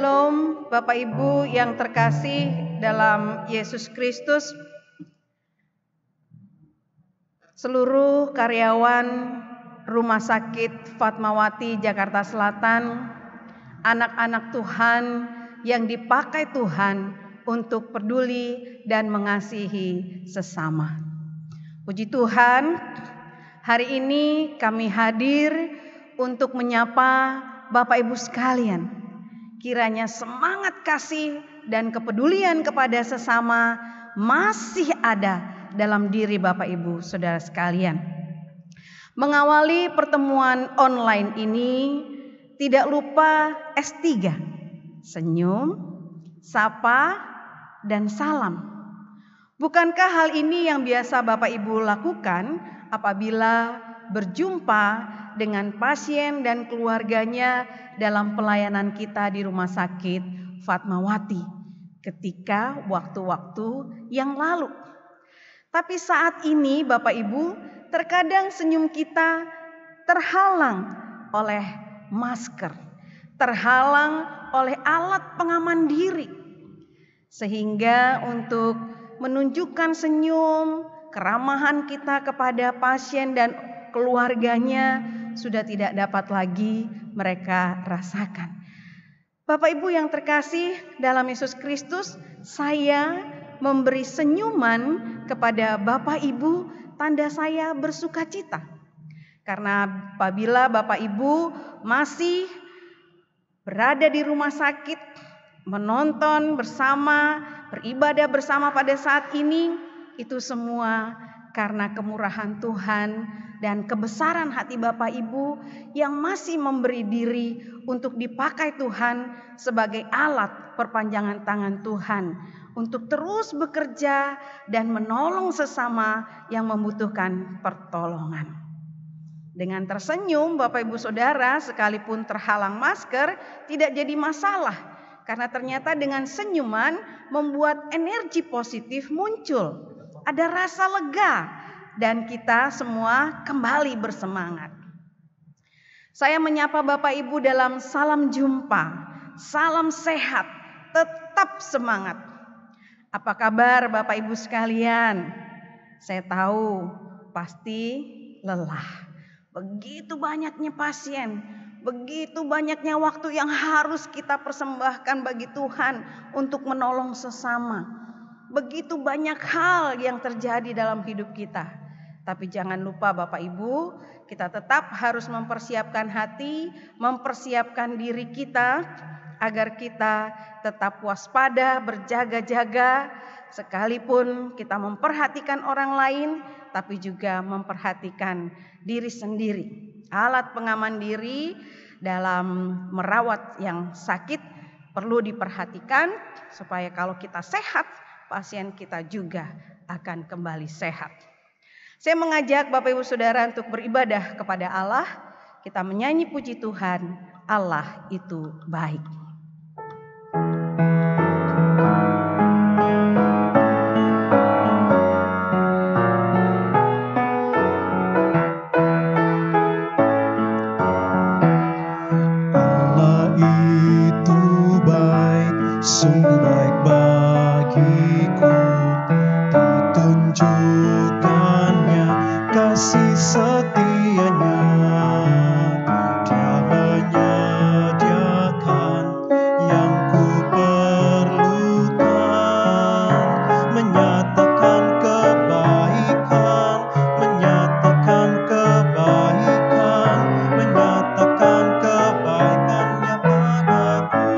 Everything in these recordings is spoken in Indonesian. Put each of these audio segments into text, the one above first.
Shalom Bapak Ibu yang terkasih dalam Yesus Kristus, seluruh karyawan Rumah Sakit Fatmawati Jakarta Selatan, anak-anak Tuhan yang dipakai Tuhan untuk peduli dan mengasihi sesama. Puji Tuhan, hari ini kami hadir untuk menyapa Bapak Ibu sekalian. Kiranya semangat kasih dan kepedulian kepada sesama masih ada dalam diri Bapak Ibu Saudara sekalian. Mengawali pertemuan online ini, tidak lupa S3, senyum, sapa, dan salam. Bukankah hal ini yang biasa Bapak Ibu lakukan apabila berjumpa dengan pasien dan keluarganya dalam pelayanan kita di Rumah Sakit Fatmawati ketika waktu-waktu yang lalu? Tapi saat ini Bapak Ibu, terkadang senyum kita terhalang oleh masker, terhalang oleh alat pengaman diri. Sehingga untuk menunjukkan senyum, keramahan kita kepada pasien dan keluarganya sudah tidak dapat lagi mereka rasakan. Bapak Ibu yang terkasih dalam Yesus Kristus, saya memberi senyuman kepada Bapak Ibu, tanda saya bersuka cita. Karena apabila Bapak Ibu masih berada di rumah sakit, menonton bersama, beribadah bersama pada saat ini, itu semua karena kemurahan Tuhan dan kebesaran hati Bapak Ibu yang masih memberi diri untuk dipakai Tuhan sebagai alat perpanjangan tangan Tuhan untuk terus bekerja dan menolong sesama yang membutuhkan pertolongan. Dengan tersenyum Bapak Ibu Saudara, sekalipun terhalang masker tidak jadi masalah, karena ternyata dengan senyuman membuat energi positif muncul. Ada rasa lega dan kita semua kembali bersemangat. Saya menyapa Bapak Ibu dalam salam jumpa, salam sehat, tetap semangat. Apa kabar Bapak Ibu sekalian? Saya tahu pasti lelah. Begitu banyaknya pasien, begitu banyaknya waktu yang harus kita persembahkan bagi Tuhan untuk menolong sesama. Begitu banyak hal yang terjadi dalam hidup kita. Tapi jangan lupa Bapak Ibu, kita tetap harus mempersiapkan hati, mempersiapkan diri kita agar kita tetap waspada, berjaga-jaga, sekalipun kita memperhatikan orang lain, tapi juga memperhatikan diri sendiri. Alat pengaman diri dalam merawat yang sakit perlu diperhatikan supaya kalau kita sehat, pasien kita juga akan kembali sehat. Saya mengajak Bapak Ibu Saudara untuk beribadah kepada Allah. Kita menyanyi puji Tuhan, Allah itu baik. Allah itu baik, sungguh baik bagiku. Ditunjukkannya kasih setianya. Dia menyediakan yang ku perlukan, menyatakan kebaikan, menyatakan kebaikan, menyatakan kebaikannya padaku.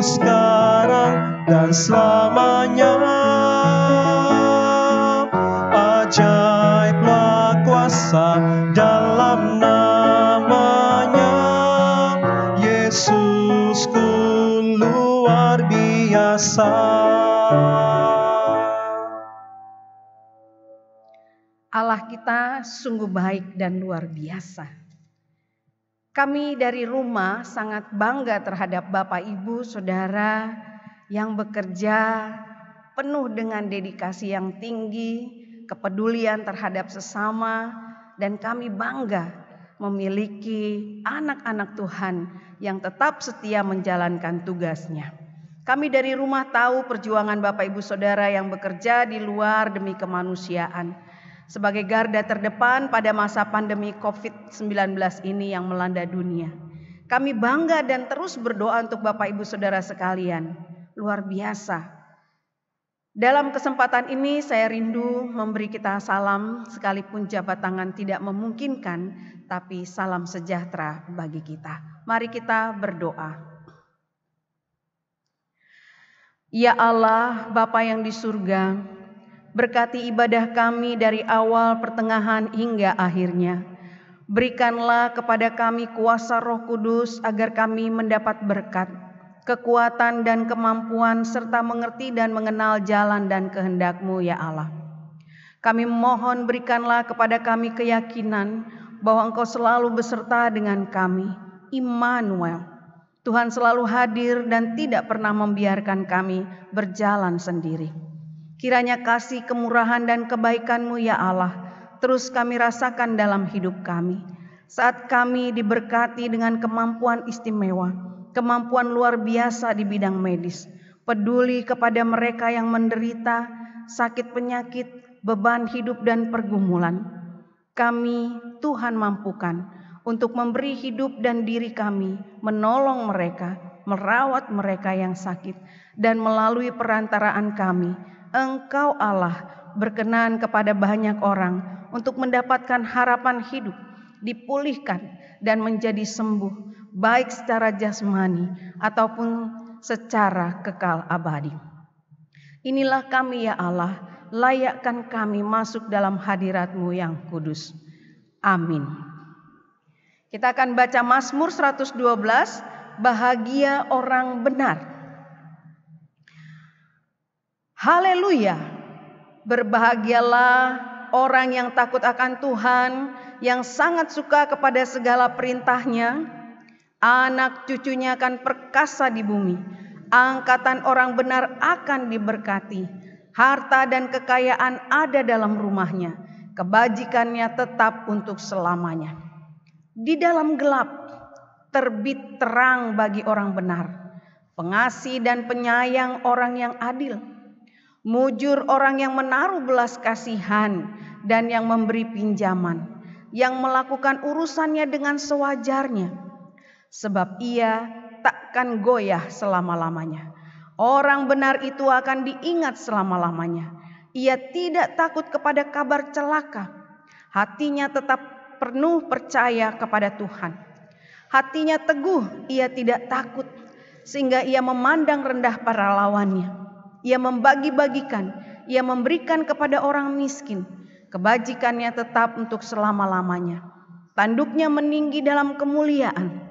sekarang dan selamanya. Ajaiblah kuasa dalam namanya, Yesusku luar biasa. Allah kita sungguh baik dan luar biasa. Kami dari rumah sangat bangga terhadap Bapak Ibu Saudara yang bekerja penuh dengan dedikasi yang tinggi, kepedulian terhadap sesama, dan kami bangga memiliki anak-anak Tuhan yang tetap setia menjalankan tugasnya. Kami dari rumah tahu perjuangan Bapak Ibu Saudara yang bekerja di luar demi kemanusiaan. Sebagai garda terdepan pada masa pandemi COVID-19 ini yang melanda dunia. Kami bangga dan terus berdoa untuk Bapak Ibu Saudara sekalian. Luar biasa. Dalam kesempatan ini saya rindu memberi kita salam sekalipun jabat tangan tidak memungkinkan, tapi salam sejahtera bagi kita. Mari kita berdoa. Ya Allah, Bapa yang di surga, berkati ibadah kami dari awal, pertengahan, hingga akhirnya. Berikanlah kepada kami kuasa Roh Kudus agar kami mendapat berkat, kekuatan dan kemampuan, serta mengerti dan mengenal jalan dan kehendak-Mu ya Allah. Kami mohon berikanlah kepada kami keyakinan bahwa Engkau selalu beserta dengan kami. Immanuel, Tuhan selalu hadir dan tidak pernah membiarkan kami berjalan sendiri. Kiranya kasih, kemurahan, dan kebaikan-Mu ya Allah terus kami rasakan dalam hidup kami. Saat kami diberkati dengan kemampuan istimewa, kemampuan luar biasa di bidang medis, peduli kepada mereka yang menderita sakit penyakit, beban hidup dan pergumulan. Kami Tuhan mampukan untuk memberi hidup dan diri kami, menolong mereka, merawat mereka yang sakit, dan melalui perantaraan kami, Engkau Allah berkenan kepada banyak orang untuk mendapatkan harapan hidup, dipulihkan dan menjadi sembuh, baik secara jasmani ataupun secara kekal abadi. Inilah kami ya Allah, layakkan kami masuk dalam hadirat-Mu yang kudus. Amin. Kita akan baca Mazmur 112, bahagia orang benar. Haleluya, berbahagialah orang yang takut akan Tuhan, yang sangat suka kepada segala perintah-Nya. Anak cucunya akan perkasa di bumi, angkatan orang benar akan diberkati. Harta dan kekayaan ada dalam rumahnya, kebajikannya tetap untuk selamanya. Di dalam gelap terbit terang bagi orang benar, pengasih dan penyayang orang yang adil. Mujur orang yang menaruh belas kasihan dan yang memberi pinjaman, yang melakukan urusannya dengan sewajarnya. Sebab ia takkan goyah selama-lamanya. Orang benar itu akan diingat selama-lamanya. Ia tidak takut kepada kabar celaka. Hatinya tetap penuh percaya kepada Tuhan. Hatinya teguh, ia tidak takut, sehingga ia memandang rendah para lawannya. Ia membagi-bagikan, ia memberikan kepada orang miskin. Kebajikannya tetap untuk selama-lamanya. Tanduknya meninggi dalam kemuliaan.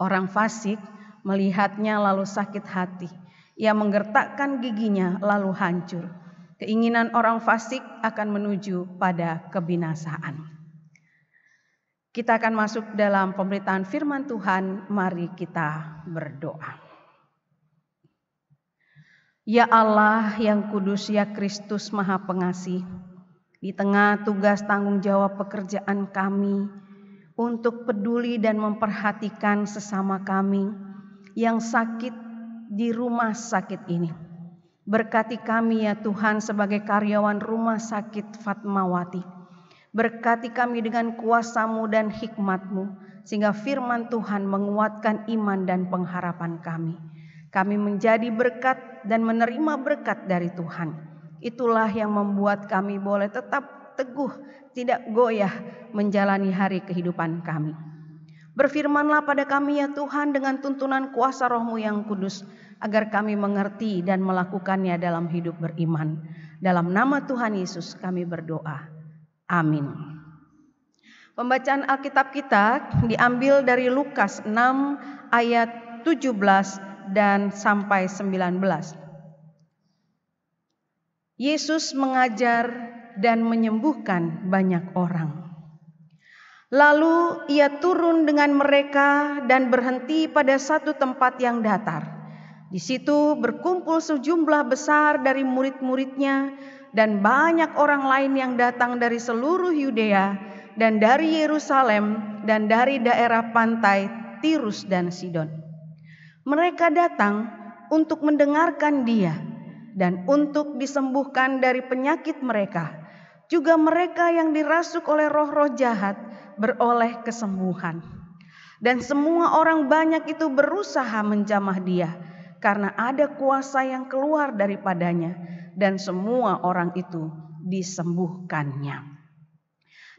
Orang fasik melihatnya lalu sakit hati. Ia menggertakkan giginya lalu hancur. Keinginan orang fasik akan menuju pada kebinasaan. Kita akan masuk dalam pemberitaan firman Tuhan. Mari kita berdoa. Ya Allah yang kudus, ya Kristus Maha Pengasih, di tengah tugas tanggung jawab pekerjaan kami untuk peduli dan memperhatikan sesama kami yang sakit di rumah sakit ini. Berkati kami ya Tuhan sebagai karyawan rumah sakit Fatmawati. Berkati kami dengan kuasa-Mu dan hikmat-Mu, sehingga firman Tuhan menguatkan iman dan pengharapan kami. Kami menjadi berkat dan menerima berkat dari Tuhan. Itulah yang membuat kami boleh tetap teguh, tidak goyah menjalani hari kehidupan kami. Berfirmanlah pada kami ya Tuhan dengan tuntunan kuasa Roh-Mu yang kudus, agar kami mengerti dan melakukannya dalam hidup beriman. Dalam nama Tuhan Yesus kami berdoa. Amin. Pembacaan Alkitab kita diambil dari Lukas 6 ayat 17 dan sampai 19. Yesus mengajar dan menyembuhkan banyak orang. Lalu ia turun dengan mereka dan berhenti pada satu tempat yang datar. Di situ berkumpul sejumlah besar dari murid-muridnya dan banyak orang lain yang datang dari seluruh Yudea dan dari Yerusalem dan dari daerah pantai Tirus dan Sidon. Mereka datang untuk mendengarkan Dia dan untuk disembuhkan dari penyakit mereka. Juga mereka yang dirasuk oleh roh-roh jahat beroleh kesembuhan. Dan semua orang banyak itu berusaha menjamah Dia, karena ada kuasa yang keluar daripadanya, dan semua orang itu disembuhkannya.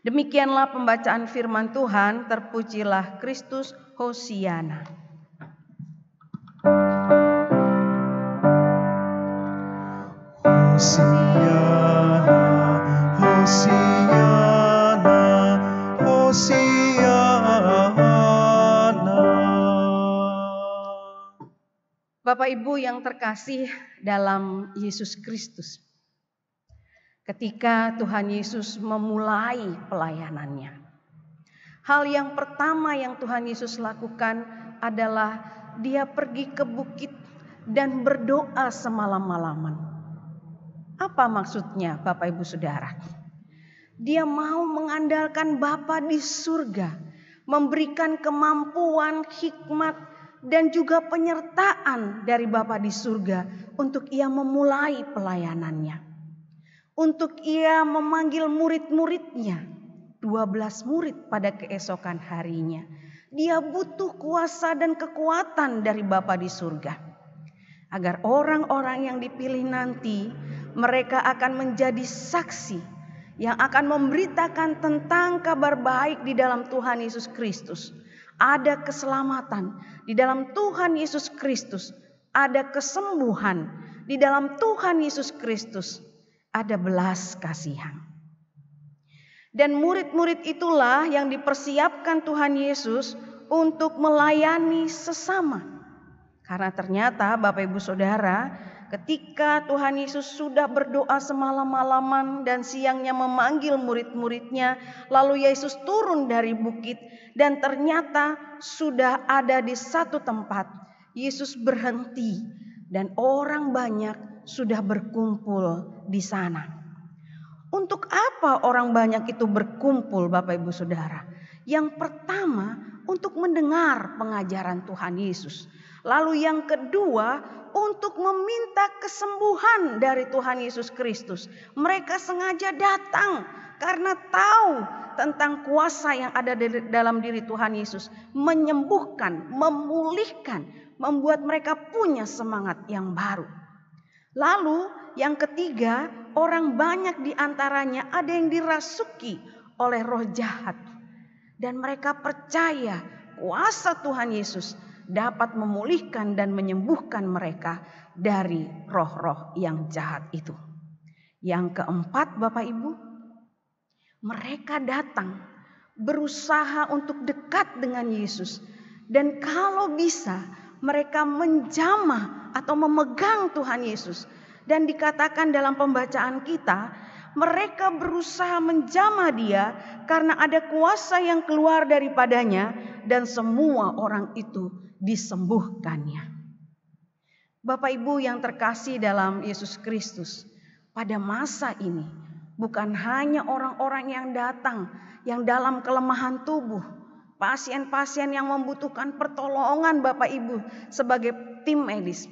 Demikianlah pembacaan firman Tuhan. Terpujilah Kristus, Hosiana. Hosiana, Hosiana, Hosiana. Bapak Ibu yang terkasih dalam Yesus Kristus, ketika Tuhan Yesus memulai pelayanannya, hal yang pertama yang Tuhan Yesus lakukan adalah Dia pergi ke bukit dan berdoa semalam-malaman. Apa maksudnya Bapak Ibu Saudara? Dia mau mengandalkan Bapa di surga, memberikan kemampuan, hikmat, dan juga penyertaan dari Bapa di surga untuk ia memulai pelayanannya. Untuk ia memanggil murid-muridnya, 12 murid pada keesokan harinya. Dia butuh kuasa dan kekuatan dari Bapa di surga, agar orang-orang yang dipilih nanti, mereka akan menjadi saksi yang akan memberitakan tentang kabar baik di dalam Tuhan Yesus Kristus. Ada keselamatan di dalam Tuhan Yesus Kristus, ada kesembuhan di dalam Tuhan Yesus Kristus, ada belas kasihan. Dan murid-murid itulah yang dipersiapkan Tuhan Yesus untuk melayani sesama. Karena ternyata Bapak Ibu Saudara, ketika Tuhan Yesus sudah berdoa semalam-malaman dan siangnya memanggil murid-muridnya, lalu Yesus turun dari bukit dan ternyata sudah ada di satu tempat. Yesus berhenti dan orang banyak sudah berkumpul di sana. Untuk apa orang banyak itu berkumpul Bapak Ibu Saudara? Yang pertama, untuk mendengar pengajaran Tuhan Yesus. Lalu yang kedua, untuk meminta kesembuhan dari Tuhan Yesus Kristus. Mereka sengaja datang karena tahu tentang kuasa yang ada dalam diri Tuhan Yesus. Menyembuhkan, memulihkan, membuat mereka punya semangat yang baru. Lalu yang ketiga, orang banyak di antaranya ada yang dirasuki oleh roh jahat. Dan mereka percaya kuasa Tuhan Yesus dapat memulihkan dan menyembuhkan mereka dari roh-roh yang jahat itu. Yang keempat Bapak Ibu, mereka datang berusaha untuk dekat dengan Yesus. Dan kalau bisa mereka menjamah atau memegang Tuhan Yesus. Dan dikatakan dalam pembacaan kita, mereka berusaha menjamah Dia karena ada kuasa yang keluar daripadanya dan semua orang itu disembuhkannya. Bapak Ibu yang terkasih dalam Yesus Kristus, pada masa ini bukan hanya orang-orang yang datang yang dalam kelemahan tubuh, pasien-pasien yang membutuhkan pertolongan Bapak Ibu sebagai tim medis,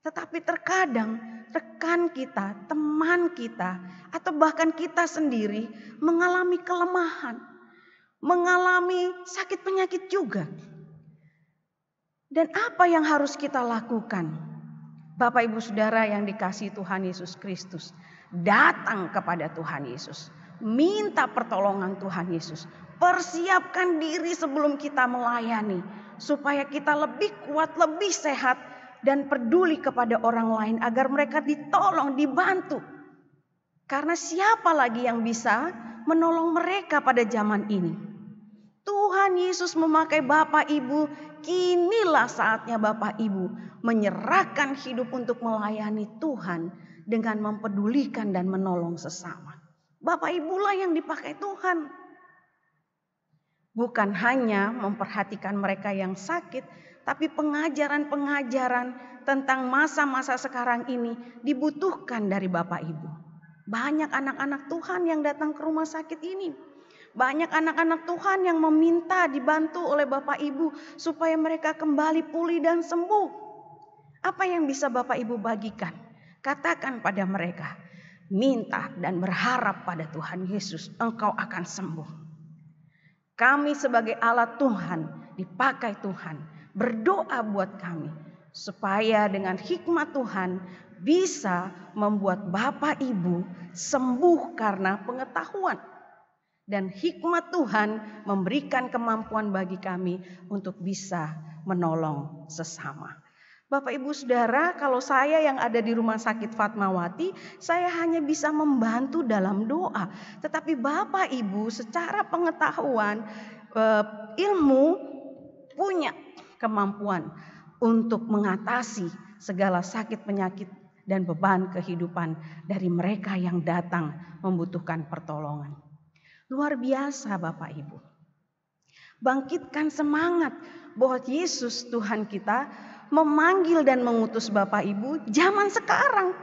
tetapi terkadang rekan kita, teman kita, atau bahkan kita sendiri mengalami kelemahan, mengalami sakit penyakit juga. Dan apa yang harus kita lakukan? Bapak Ibu Saudara yang dikasihi Tuhan Yesus Kristus, datang kepada Tuhan Yesus, minta pertolongan Tuhan Yesus, Persiapkan diri sebelum kita melayani, supaya kita lebih kuat, lebih sehat, dan peduli kepada orang lain agar mereka ditolong, dibantu. Karena siapa lagi yang bisa menolong mereka pada zaman ini? Tuhan Yesus memakai Bapak Ibu. Kinilah saatnya Bapak Ibu menyerahkan hidup untuk melayani Tuhan dengan mempedulikan dan menolong sesama. Bapak Ibulah yang dipakai Tuhan. Bukan hanya memperhatikan mereka yang sakit, tapi pengajaran-pengajaran tentang masa-masa sekarang ini dibutuhkan dari Bapak Ibu. Banyak anak-anak Tuhan yang datang ke rumah sakit ini. Banyak anak-anak Tuhan yang meminta dibantu oleh Bapak Ibu supaya mereka kembali pulih dan sembuh. Apa yang bisa Bapak Ibu bagikan? Katakan pada mereka, minta dan berharap pada Tuhan Yesus, engkau akan sembuh. Kami sebagai alat Tuhan, dipakai Tuhan, berdoa buat kami supaya dengan hikmat Tuhan bisa membuat Bapak Ibu sembuh karena pengetahuan. Dan hikmat Tuhan memberikan kemampuan bagi kami untuk bisa menolong sesama. Bapak Ibu Saudara, kalau saya yang ada di Rumah Sakit Fatmawati, saya hanya bisa membantu dalam doa. Tetapi Bapak Ibu secara pengetahuan, ilmu, punya kemampuan untuk mengatasi segala sakit penyakit dan beban kehidupan dari mereka yang datang membutuhkan pertolongan. Luar biasa Bapak Ibu. Bangkitkan semangat bahwa Yesus Tuhan kita memanggil dan mengutus Bapak Ibu zaman sekarang.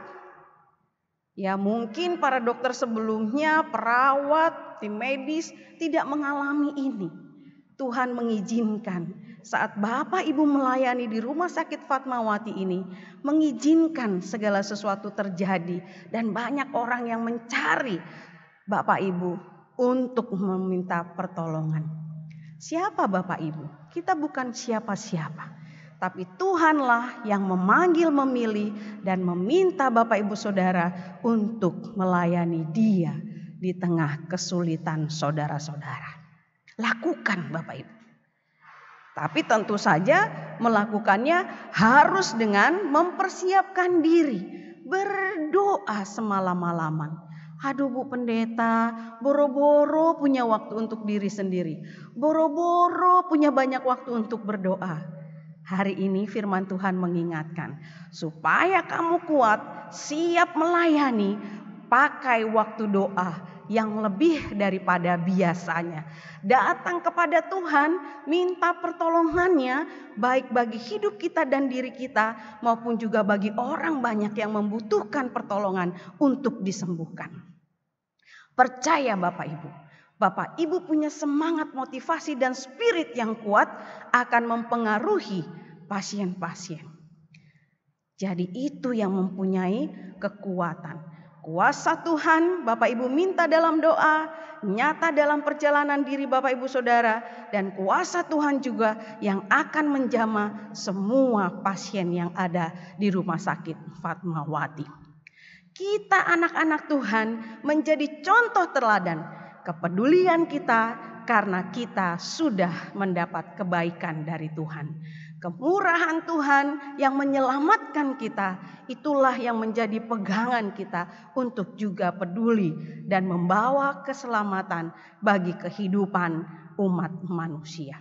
Ya mungkin para dokter sebelumnya, perawat, tim medis tidak mengalami ini. Tuhan mengizinkan saat Bapak Ibu melayani di Rumah Sakit Fatmawati ini, mengizinkan segala sesuatu terjadi dan banyak orang yang mencari Bapak Ibu untuk meminta pertolongan. Siapa Bapak Ibu? Kita bukan siapa-siapa, tapi Tuhanlah yang memanggil, memilih, dan meminta Bapak Ibu Saudara untuk melayani Dia di tengah kesulitan saudara-saudara. Lakukan Bapak Ibu. Tapi tentu saja melakukannya harus dengan mempersiapkan diri, berdoa semalam-malaman. Aduh Bu Pendeta, boro-boro punya waktu untuk diri sendiri. Boro-boro punya banyak waktu untuk berdoa. Hari ini firman Tuhan mengingatkan, supaya kamu kuat, siap melayani, pakai waktu doa yang lebih daripada biasanya. Datang kepada Tuhan, minta pertolongannya, baik bagi hidup kita dan diri kita, maupun juga bagi orang banyak yang membutuhkan pertolongan untuk disembuhkan. Percaya Bapak Ibu, Bapak Ibu punya semangat, motivasi dan spirit yang kuat akan mempengaruhi pasien-pasien. Jadi itu yang mempunyai kekuatan. Kuasa Tuhan Bapak Ibu minta dalam doa, nyata dalam perjalanan diri Bapak Ibu Saudara, dan kuasa Tuhan juga yang akan menjamah semua pasien yang ada di Rumah Sakit Fatmawati. Kita anak-anak Tuhan menjadi contoh teladan kepedulian kita karena kita sudah mendapat kebaikan dari Tuhan. Kemurahan Tuhan yang menyelamatkan kita, itulah yang menjadi pegangan kita untuk juga peduli dan membawa keselamatan bagi kehidupan umat manusia.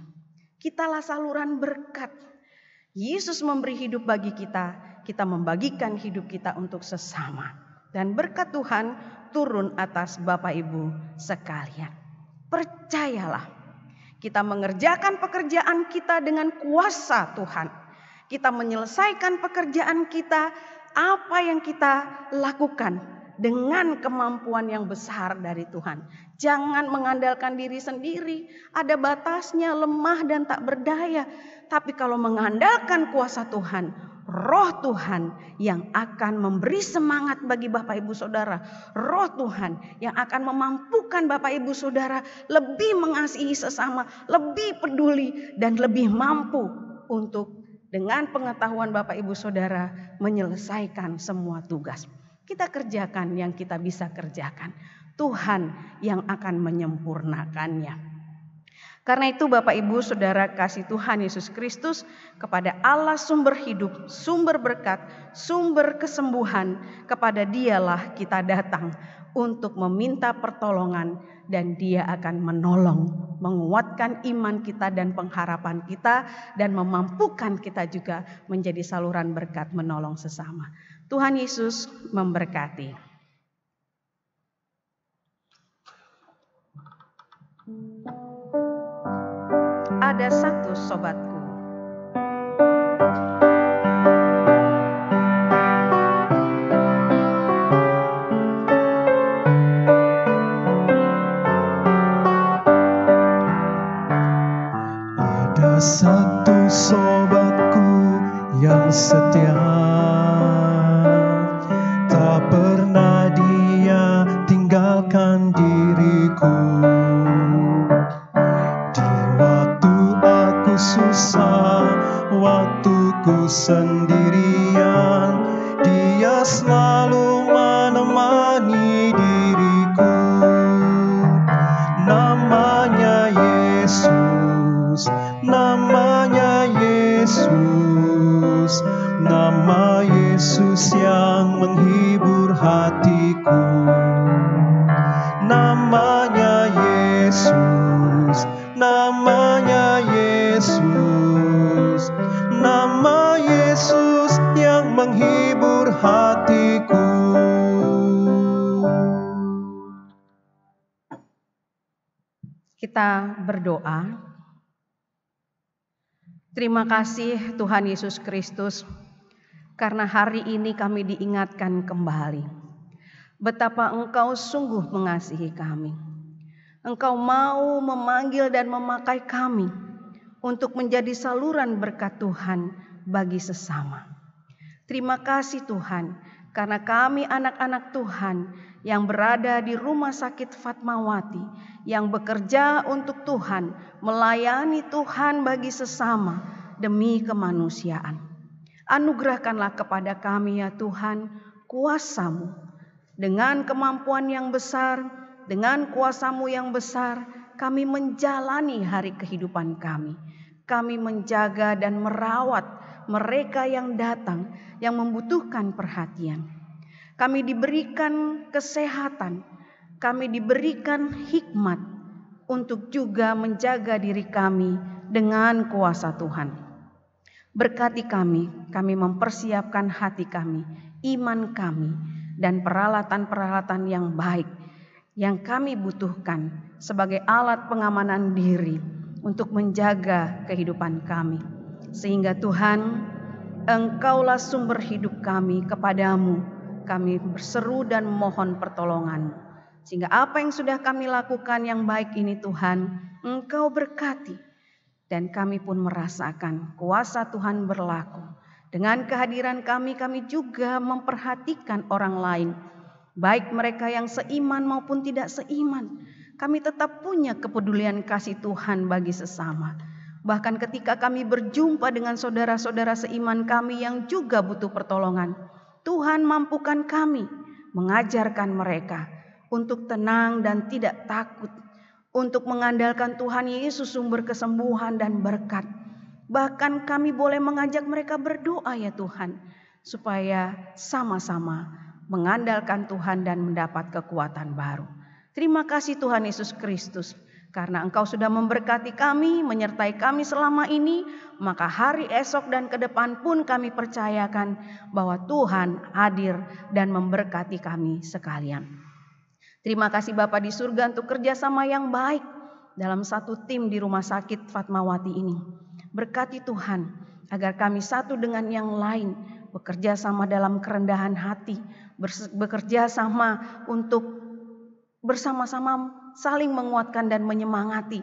Kitalah saluran berkat. Yesus memberi hidup bagi kita, kita membagikan hidup kita untuk sesama. Dan berkat Tuhan turun atas Bapak Ibu sekalian. Percayalah, kita mengerjakan pekerjaan kita dengan kuasa Tuhan. Kita menyelesaikan pekerjaan kita, apa yang kita lakukan dengan kemampuan yang besar dari Tuhan. Jangan mengandalkan diri sendiri, ada batasnya, lemah dan tak berdaya. Tapi kalau mengandalkan kuasa Tuhan, Roh Tuhan yang akan memberi semangat bagi Bapak Ibu Saudara, Roh Tuhan yang akan memampukan Bapak Ibu Saudara lebih mengasihi sesama, lebih peduli dan lebih mampu untuk dengan pengetahuan Bapak Ibu Saudara menyelesaikan semua tugas. Kita kerjakan yang kita bisa kerjakan. Tuhan yang akan menyempurnakannya. Karena itu Bapak Ibu Saudara kasih Tuhan Yesus Kristus, kepada Allah sumber hidup, sumber berkat, sumber kesembuhan, kepada Dialah kita datang untuk meminta pertolongan, dan Dia akan menolong, menguatkan iman kita dan pengharapan kita, dan memampukan kita juga menjadi saluran berkat menolong sesama. Tuhan Yesus memberkati. Ada satu sobatku. Ada satu sobatku yang setia, tak pernah dia tinggalkan diriku. Di waktu aku susah, waktuku sendirian, dia selalu menemani diriku. Namanya Yesus, namanya Yesus, nama Yesus yang menghibur hatiku. Namanya Yesus, namanya Yesus, nama Yesus yang menghibur hatiku. Kita berdoa. Terima kasih Tuhan Yesus Kristus, karena hari ini kami diingatkan kembali betapa Engkau sungguh mengasihi kami. Engkau mau memanggil dan memakai kami untuk menjadi saluran berkat Tuhan bagi sesama. Terima kasih Tuhan, karena kami anak-anak Tuhan yang berada di Rumah Sakit Fatmawati, yang bekerja untuk Tuhan, melayani Tuhan bagi sesama demi kemanusiaan. Anugerahkanlah kepada kami ya Tuhan kuasa-Mu, dengan kemampuan yang besar, dengan kuasa-Mu yang besar, kami menjalani hari kehidupan kami. Kami menjaga dan merawat mereka yang datang, yang membutuhkan perhatian. Kami diberikan kesehatan, kami diberikan hikmat untuk juga menjaga diri kami dengan kuasa Tuhan. Berkati kami mempersiapkan hati kami, iman kami, dan peralatan-peralatan yang baik yang kami butuhkan sebagai alat pengamanan diri untuk menjaga kehidupan kami. Sehingga Tuhan, Engkaulah sumber hidup kami, kepadamu kami berseru dan mohon pertolongan. Sehingga apa yang sudah kami lakukan yang baik ini Tuhan, Engkau berkati. Dan kami pun merasakan kuasa Tuhan berlaku. Dengan kehadiran kami juga memperhatikan orang lain. Baik mereka yang seiman maupun tidak seiman. Kami tetap punya kepedulian kasih Tuhan bagi sesama. Bahkan ketika kami berjumpa dengan saudara-saudara seiman kami yang juga butuh pertolongan, Tuhan mampukan kami mengajarkan mereka untuk tenang dan tidak takut, untuk mengandalkan Tuhan Yesus sumber kesembuhan dan berkat. Bahkan kami boleh mengajak mereka berdoa ya Tuhan, supaya sama-sama mengandalkan Tuhan dan mendapat kekuatan baru. Terima kasih Tuhan Yesus Kristus, karena Engkau sudah memberkati kami, menyertai kami selama ini, maka hari esok dan ke depan pun kami percayakan bahwa Tuhan hadir dan memberkati kami sekalian. Terima kasih Bapa di surga untuk kerjasama yang baik dalam satu tim di Rumah Sakit Fatmawati ini. Berkati Tuhan agar kami satu dengan yang lain bekerja sama dalam kerendahan hati, bekerja sama untuk bersama-sama saling menguatkan dan menyemangati,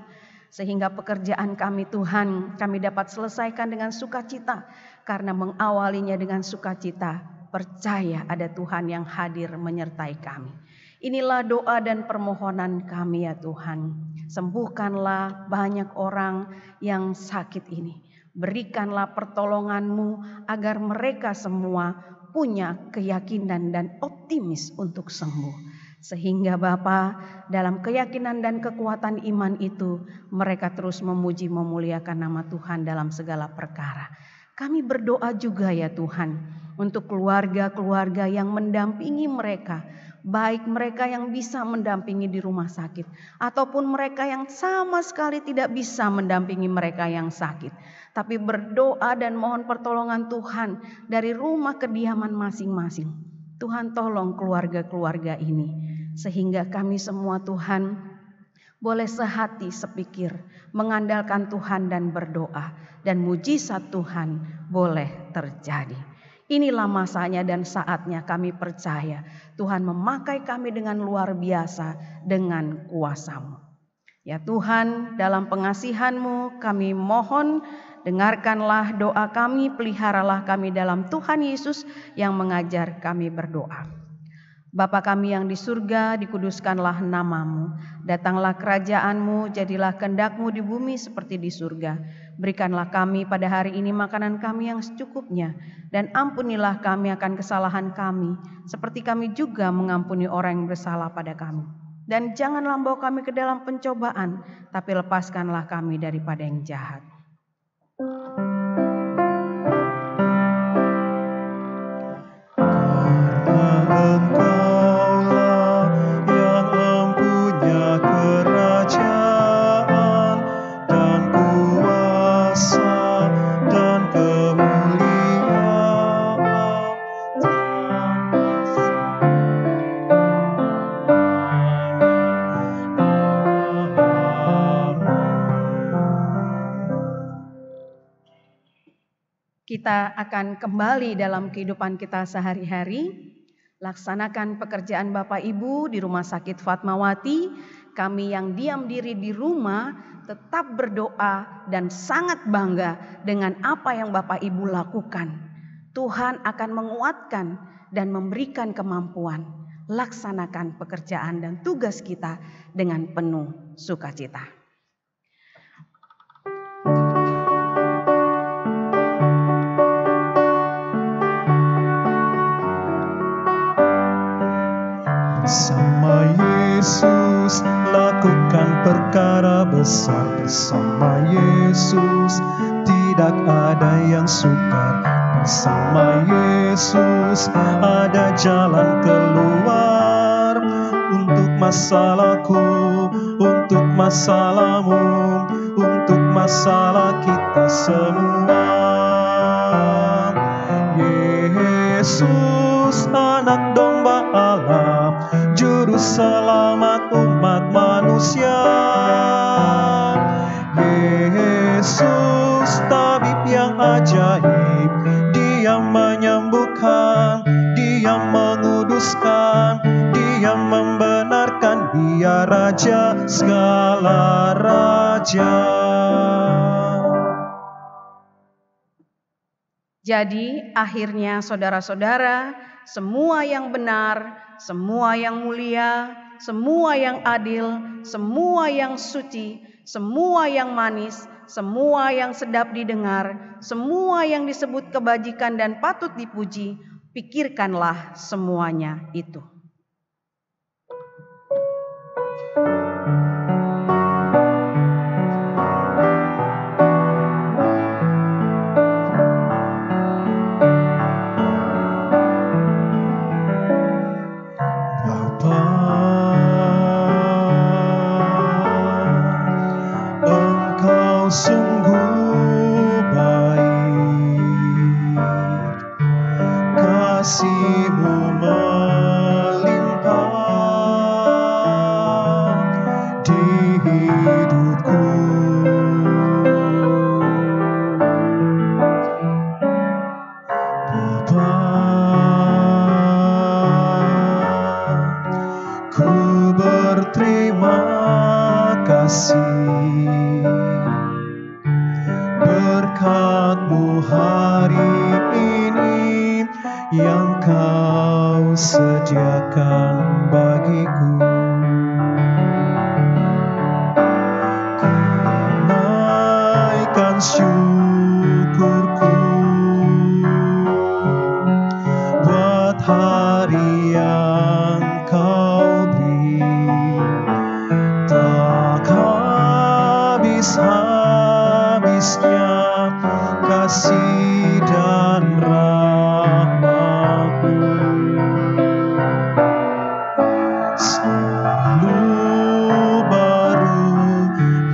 sehingga pekerjaan kami Tuhan kami dapat selesaikan dengan sukacita, karena mengawalinya dengan sukacita, percaya ada Tuhan yang hadir menyertai kami. Inilah doa dan permohonan kami ya Tuhan. Sembuhkanlah banyak orang yang sakit ini. Berikanlah pertolongan-Mu agar mereka semua punya keyakinan dan optimis untuk sembuh. Sehingga Bapa, dalam keyakinan dan kekuatan iman itu, mereka terus memuji memuliakan nama Tuhan dalam segala perkara. Kami berdoa juga ya Tuhan, untuk keluarga-keluarga yang mendampingi mereka, baik mereka yang bisa mendampingi di rumah sakit, ataupun mereka yang sama sekali tidak bisa mendampingi mereka yang sakit. Tapi berdoa dan mohon pertolongan Tuhan dari rumah kediaman masing-masing. Tuhan tolong keluarga-keluarga ini, sehingga kami semua Tuhan boleh sehati sepikir, mengandalkan Tuhan dan berdoa, dan mujizat Tuhan boleh terjadi. Inilah masanya dan saatnya kami percaya Tuhan memakai kami dengan luar biasa dengan kuasa-Mu. Ya Tuhan, dalam pengasihan-Mu kami mohon, dengarkanlah doa kami, peliharalah kami dalam Tuhan Yesus yang mengajar kami berdoa. Bapa kami yang di surga, dikuduskanlah nama-Mu. Datanglah kerajaan-Mu, jadilah kehendak-Mu di bumi seperti di surga. Berikanlah kami pada hari ini makanan kami yang secukupnya, dan ampunilah kami akan kesalahan kami, seperti kami juga mengampuni orang yang bersalah pada kami. Dan janganlah bawa kami ke dalam pencobaan, tapi lepaskanlah kami daripada yang jahat. Kita akan kembali dalam kehidupan kita sehari-hari, laksanakan pekerjaan Bapak Ibu di Rumah Sakit Fatmawati. Kami yang diam diri di rumah tetap berdoa dan sangat bangga dengan apa yang Bapak Ibu lakukan. Tuhan akan menguatkan dan memberikan kemampuan. Laksanakan pekerjaan dan tugas kita dengan penuh sukacita. Bersama Yesus lakukan perkara besar. Bersama Yesus tidak ada yang sukar. Bersama Yesus ada jalan keluar. Untuk masalahku, untuk masalahmu, untuk masalah kita semua. Yesus anak domba Allah, juru selamat umat manusia. Yesus tabib yang ajaib, Dia menyembuhkan, Dia menguduskan, Dia membenarkan, Dia Raja segala raja. Jadi akhirnya saudara-saudara, semua yang benar, semua yang mulia, semua yang adil, semua yang suci, semua yang manis, semua yang sedap didengar, semua yang disebut kebajikan dan patut dipuji, pikirkanlah semuanya itu. Sungguh baik, kasih-Mu melimpah di hidupku. Bapa, ku berterima kasih berkat-Mu hari ini yang Kau sediakan bagiku. Ku naikkan syukurku buat hari yang Kau habis-habisnya kasih dan rahmat-Mu. Selalu baru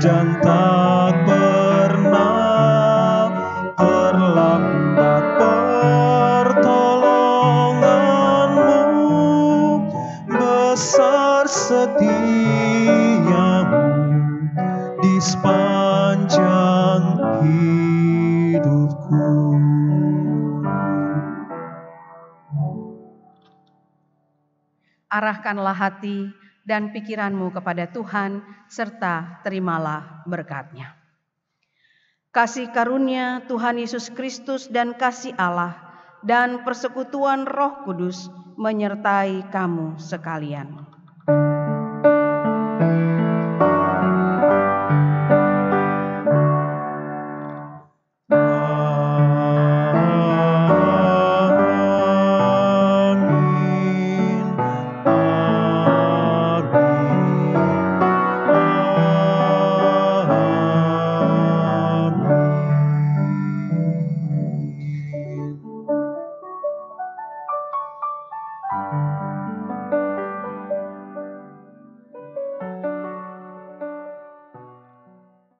dan tak pernah terlambat pertolongan-Mu. Besar setiamu di sepanjang hidupku. Arahkanlah hati dan pikiranmu kepada Tuhan, serta terimalah berkat-Nya. Kasih karunia Tuhan Yesus Kristus dan kasih Allah dan persekutuan Roh Kudus menyertai kamu sekalian.